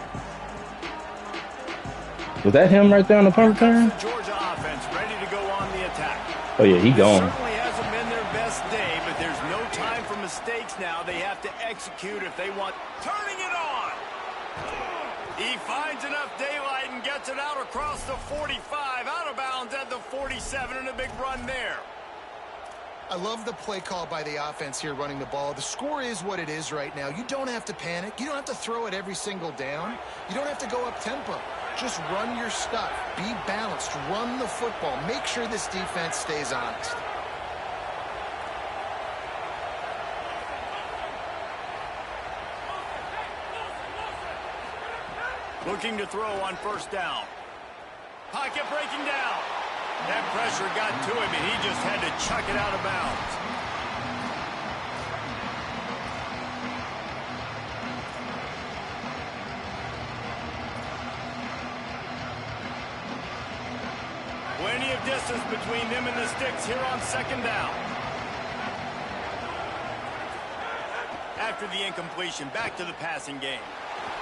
Was that him right there on the punt return? The Georgia offense ready to go on the attack. Oh yeah, he gone. Certainly hasn't been their best day, but there's no time for mistakes now. They have to execute if they want. Turning it on. He finds enough daylight and gets it out across the 45, out of bounds at the 47, and a big run there. I love the play call by the offense here running the ball. The score is what it is right now. You don't have to panic. You don't have to throw it every single down. You don't have to go up tempo. Just run your stuff. Be balanced. Run the football. Make sure this defense stays honest. Looking to throw on first down. Pocket breaking down. That pressure got to him, and he just had to chuck it out of bounds. Plenty of distance between them and the sticks here on second down. After the incompletion, back to the passing game.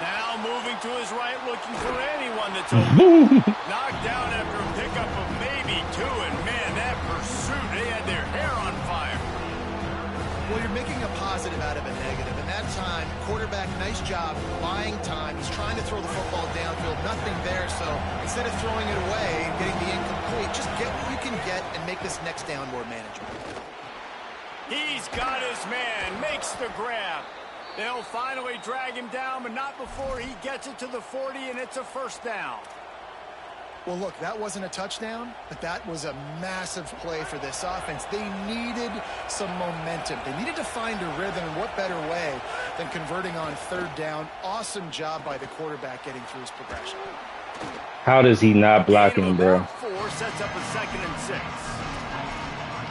Now moving to his right, looking for anyone that's open. Knocked down after a pickup of maybe two, and man, that pursuit, they had their hair on fire. Well, you're making a positive out of a negative, and that time, quarterback, nice job, buying time. He's trying to throw the football downfield, nothing there, so instead of throwing it away and getting the incomplete, just get what you can get and make this next down more manageable. He's got his man, makes the grab. They'll finally drag him down, but not before he gets it to the 40, and it's a first down. Well, look, that wasn't a touchdown, but that was a massive play for this offense. They needed some momentum. They needed to find a rhythm, and what better way than converting on third down. Awesome job by the quarterback getting through his progression. How does he not block him, bro? 4 sets up a 2nd and 6.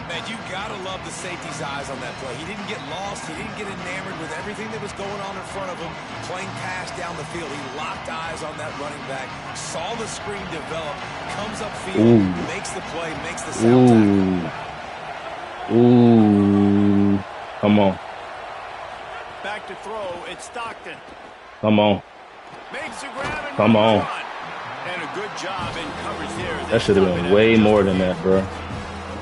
Man, you gotta love the safety's eyes on that play. He didn't get lost. He didn't get enamored with everything that was going on in front of him, playing pass down the field. He locked eyes on that running back, saw the screen develop, comes upfield, makes the play, makes the sound tackle. Ooh. Come on. Back to throw, it's Stockton. Come on. Makes a grab and come on. And a good job in coverage there. That should have been way more than that, bro.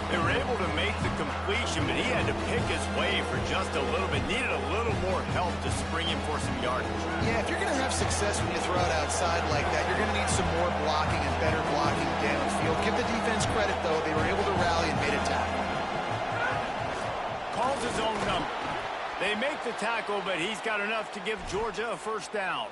They were able to make the completion, but he had to pick his way for just a little bit. Needed a little more help to spring him for some yardage. Yeah, if you're going to have success when you throw it outside like that, you're going to need some more blocking and better blocking downfield. Give the defense credit, though. They were able to rally and made a tackle. Calls his own number. They make the tackle, but he's got enough to give Georgia a first down.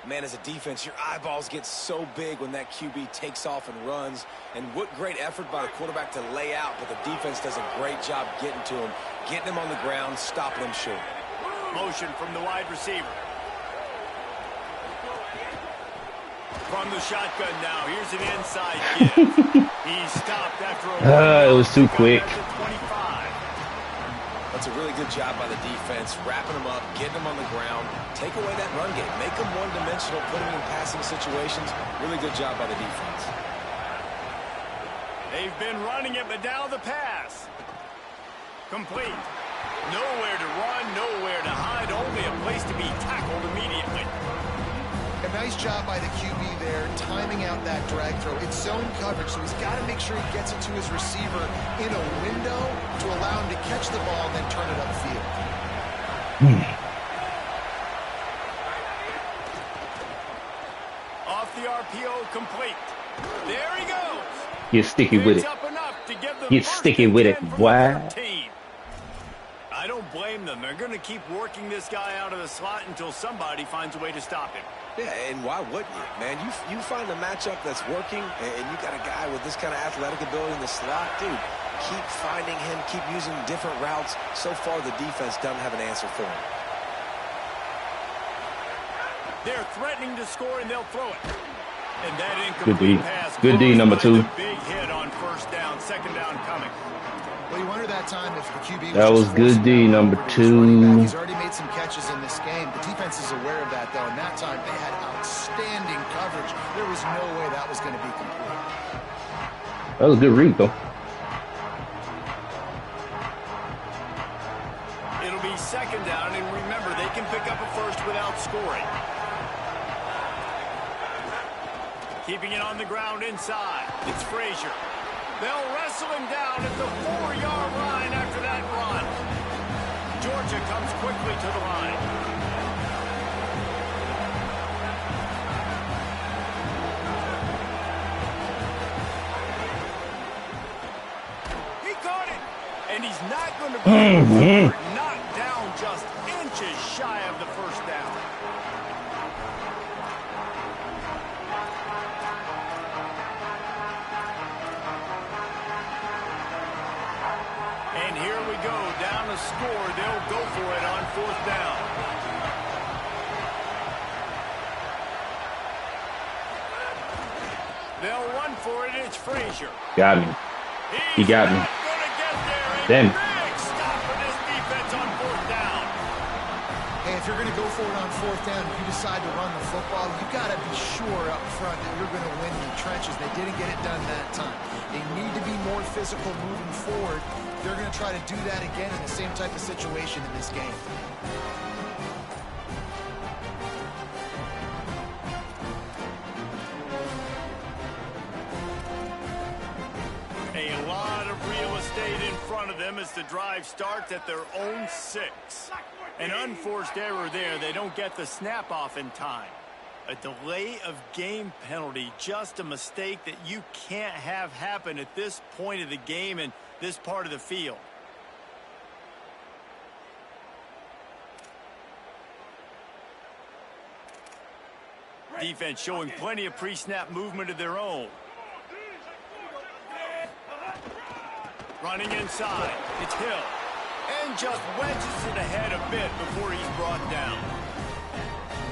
Man, as a defense, your eyeballs get so big when that QB takes off and runs. And what great effort by the quarterback to lay out, but the defense does a great job getting to him, getting him on the ground, stopping him short. Motion from the wide receiver. From the shotgun now, here's an inside give. He stopped after a it was too quick. That's a really good job by the defense, wrapping them up, getting them on the ground, take away that run game, make them one-dimensional, put them in passing situations. Really good job by the defense. They've been running it, but now the pass. Complete. Nowhere to run, nowhere to hide, only a place to be tackled immediately. A nice job by the QB there, timing out that drag throw. It's zone coverage, so he's got to make sure he gets it to his receiver in a window to allow him to catch the ball and then turn it upfield. Off the RPO, complete. There he goes. Get sticky with it. Get sticky with it, boy. I don't blame them. They're going to keep working this guy out of the slot until somebody finds a way to stop him. Yeah, and why wouldn't you, man? You find a matchup that's working, and you got a guy with this kind of athletic ability in the slot, dude. Keep finding him, keep using different routes. So far, the defense doesn't have an answer for him. They're threatening to score, and they'll throw it. And that incomplete pass. Good D, number 2. Big hit on first down, second down coming. Well, you wonder that time if the QB That was good D, number 2. He's already made some catches in this game. The defense is aware of that, though, and that time they had outstanding coverage. There was no way that was going to be complete. That was a good read, though. It'll be second down, and remember, they can pick up a first without scoring. Keeping it on the ground inside. It's Frazier. They'll wrestle him down at the 4-yard line after that run. Georgia comes quickly to the line. He caught it. And he's not going to be knocked down just inches shy of the first down. And here we go, down a score. They'll go for it on 4th down. They'll run for it. It's Frazier. Got me. He got me. Damn. Big stop for this defense on 4th down. Hey, if you're going to go for it on 4th down, if you decide to run the football, you got to be sure up front that you're going to win in the trenches. They didn't get it done that time. They need to be more physical moving forward. They're going to try to do that again in the same type of situation in this game. A lot of real estate in front of them as the drive starts at their own 6. An unforced error there. They don't get the snap off in time. A delay of game penalty, just a mistake that you can't have happen at this point of the game and this part of the field. Defense showing plenty of pre-snap movement of their own. Running inside, it's Hill. And just wedges it ahead a bit before he's brought down.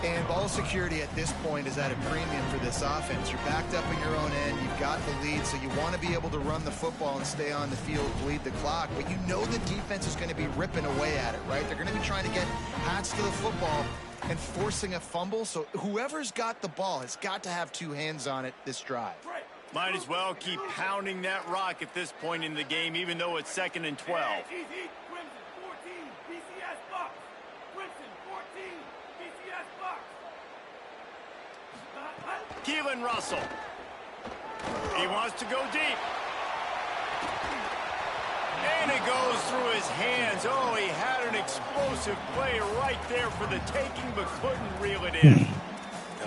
And ball security at this point is at a premium for this offense. You're backed up in your own end. You've got the lead, so you want to be able to run the football and stay on the field, bleed the clock. But you know the defense is going to be ripping away at it, right? They're going to be trying to get hats to the football and forcing a fumble. So whoever's got the ball has got to have 2 hands on it this drive. Might as well keep pounding that rock at this point in the game, even though it's 2nd and 12. Keelan Russell. He wants to go deep. And it goes through his hands. Oh, he had an explosive play right there for the taking, but couldn't reel it in.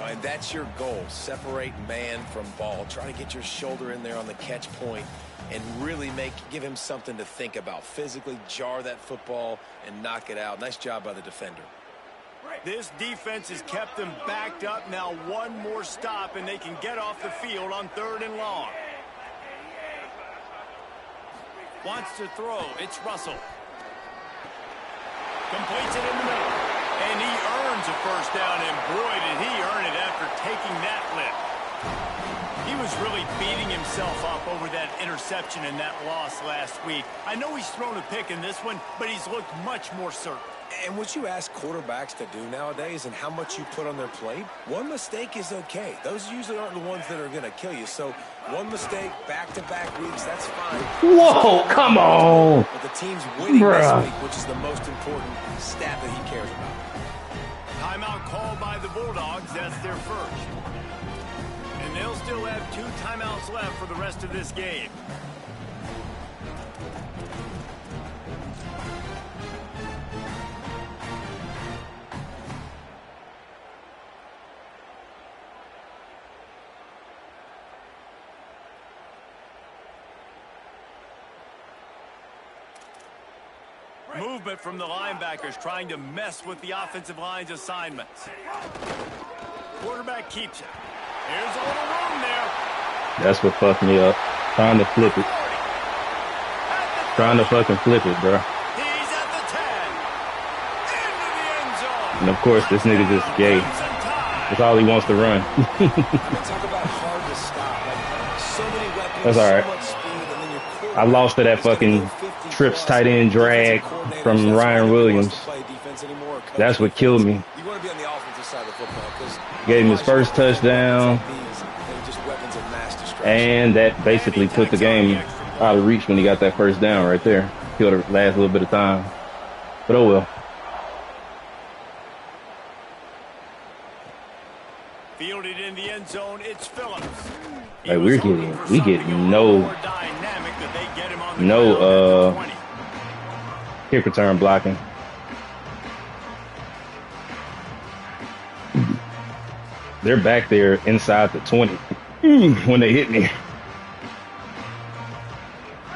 And that's your goal. Separate man from ball. Try to get your shoulder in there on the catch point and really give him something to think about. Physically jar that football and knock it out. Nice job by the defender. This defense has kept them backed up. Now one more stop and they can get off the field on 3rd and long. Wants to throw. It's Russell. Completes it in the middle. And he earns a first down, and boy, did he earn it after taking that lift. He was really beating himself up over that interception and that loss last week. I know he's thrown a pick in this one, but he's looked much more certain. And what you ask quarterbacks to do nowadays and how much you put on their plate, one mistake is okay. Those usually aren't the ones that are going to kill you. So one mistake, back-to-back weeks, that's fine. Whoa, come on. But the team's winning this week, which is the most important stat that he cares about. Timeout called by the Bulldogs. That's their first. And they'll still have 2 timeouts left for the rest of this game. Movement from the linebackers trying to mess with the offensive line's assignments. Quarterback keeps it. There's a little room there. That's what fucked me up. Trying to flip it. Trying to fucking flip it, bro. He's at the 10. Into the end zone. And of course, this nigga just gay. That's all he wants to run. Talk about hard to stop. Like, so many weapons, That's all right. so much speed, and then your I lost to that fucking trips tight end drag from Ryan Williams. That's what killed me. You want to be on the offensive side of the football because gave him his first touchdown, and that basically took the game out of reach when he got that first down right there. Killed the last little bit of time, but oh well. Fielded in the end zone, it's Phillips. Like we getting no kick return blocking. They're back there inside the 20 when they hit me.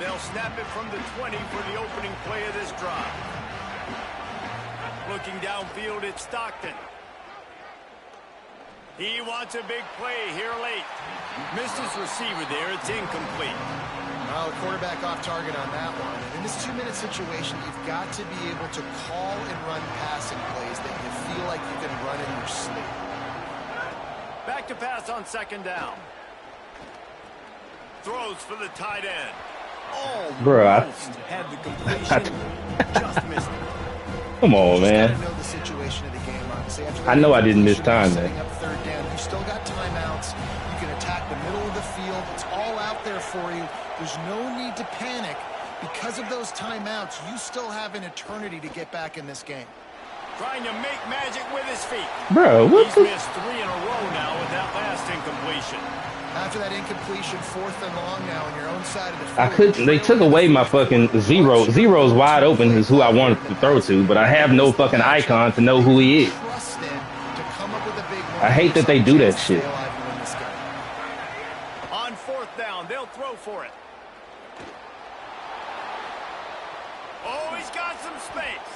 They'll snap it from the 20 for the opening play of this drive. Looking downfield, it's Stockton. He wants a big play here late. Missed his receiver there. It's incomplete. Well, the quarterback off target on that one. In this 2-minute situation, you've got to be able to call and run passing plays that you feel like you can run in your sleep. Back to pass on second down. Throws for the tight end. Oh, bro, had the completion, just missed it. Come on, man. Know the situation of the game, honestly. I know I didn't miss time there. Up third down, you still got timeouts. You can attack the middle of the field. It's all out there for you. There's no need to panic. Because of those timeouts, you still have an eternity to get back in this game. Trying to make magic with his feet. Bro, what He's the? missed 3 in a row now with that last incompletion. After that incompletion, 4th and long now on your own side of the field. I couldn't. They took away my fucking zero. Zero's wide open is who I wanted to throw to, but I have no fucking icon to know who he is. I hate that they do that shit. On 4th down, they'll throw for it. Oh, he's got some space.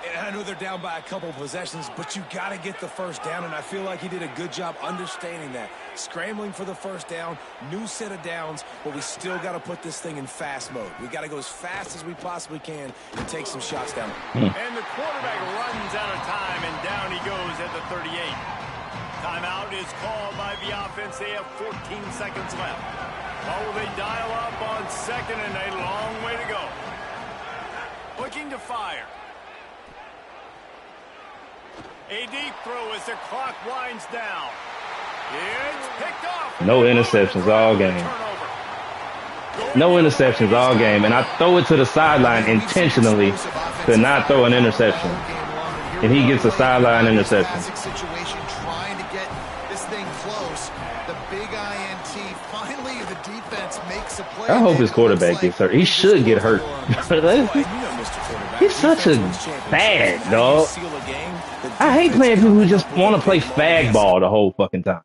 And I know they're down by a couple of possessions, but you got to get the first down, and I feel like he did a good job understanding that. Scrambling for the first down, new set of downs, but we still got to put this thing in fast mode. We got to go as fast as we possibly can and take some shots down. And the quarterback runs out of time, and down he goes at the 38. Timeout is called by the offense. They have 14 seconds left. Oh, they dial up on second, and a long way to go. Looking to fire. A deep throw as the clock winds down. It's picked off. No interceptions all game. No interceptions all game. And I throw it to the sideline intentionally to not throw an interception. And he gets a sideline interception. Situation trying to get this thing close. The big INT. Finally, the defense makes a play. I hope his quarterback gets hurt. He should get hurt. He's such a fag, dog. I hate playing people who just want to play fag ball the whole fucking time.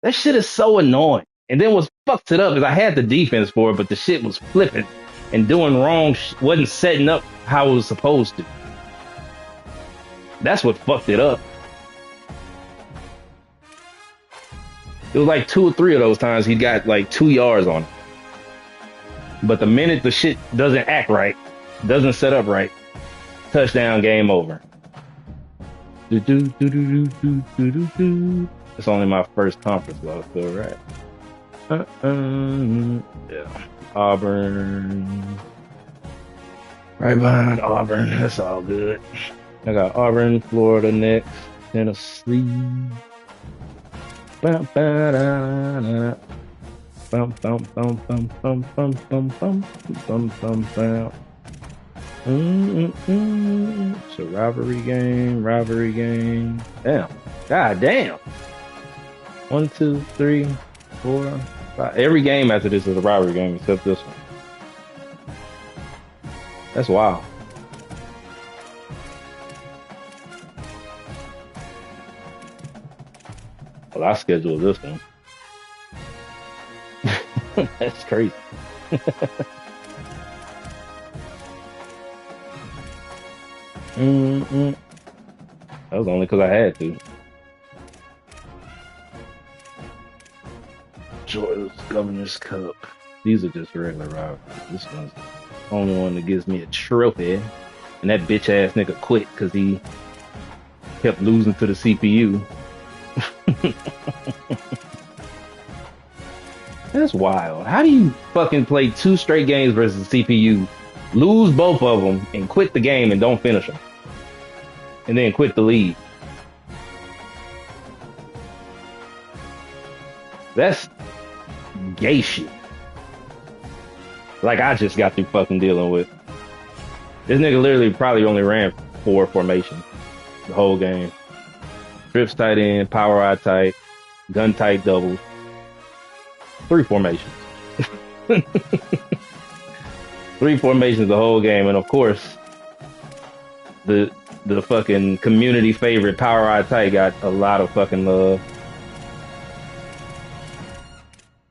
That shit is so annoying. And then what fucked it up is I had the defense for it, but the shit was flipping and doing wrong, wasn't setting up how it was supposed to. That's what fucked it up. It was like 2 or 3 of those times he got like 2 yards on it. But the minute the shit doesn't act right, doesn't set up right, touchdown, game over. It's only my first conference, though, still right. Yeah. Auburn. Right behind Auburn. That's all good. I got Auburn, Florida next, Tennessee. Bum, ba-da-da-da. Bum, bum, bum, bum, bum, bum, bum, bum, bum, bum, bum. It's a rivalry game. Damn. God damn. 1, 2, 3, 4, 5. Every game after this is a rivalry game except this one. That's wild. Well, I scheduled this one. That's crazy. That was only because I had to. Georgia's Governor's Cup. These are just regular rivalries. This one's the only one that gives me a trophy. And that bitch ass nigga quit because he kept losing to the CPU. That's wild. How do you fucking play 2 straight games versus CPU, lose both of them, and quit the game and don't finish them, and then quit the league? That's gay shit. Like I just got through fucking dealing with. This nigga literally probably only ran 4 formations the whole game. Trips tight end, power eye tight, gun tight doubles. 3 formations. 3 formations the whole game, and of course, the fucking community favorite power eye tight got a lot of fucking love.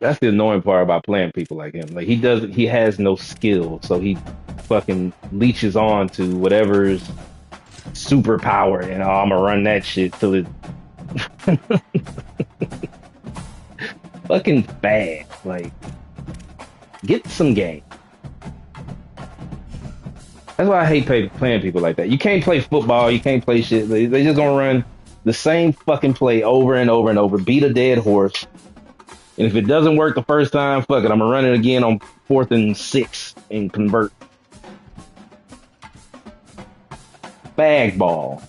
That's the annoying part about playing people like him. Like he has no skill, so he fucking leeches on to whatever's superpower, and I'm gonna run that shit till it fucking bad. Like, get some game. That's why I hate playing people like that. You can't play football. You can't play shit. They just gonna run the same fucking play over and over and over, beat a dead horse. And if it doesn't work the first time, fuck it. I'm gonna run it again on 4th and 6 and convert. Bag ball.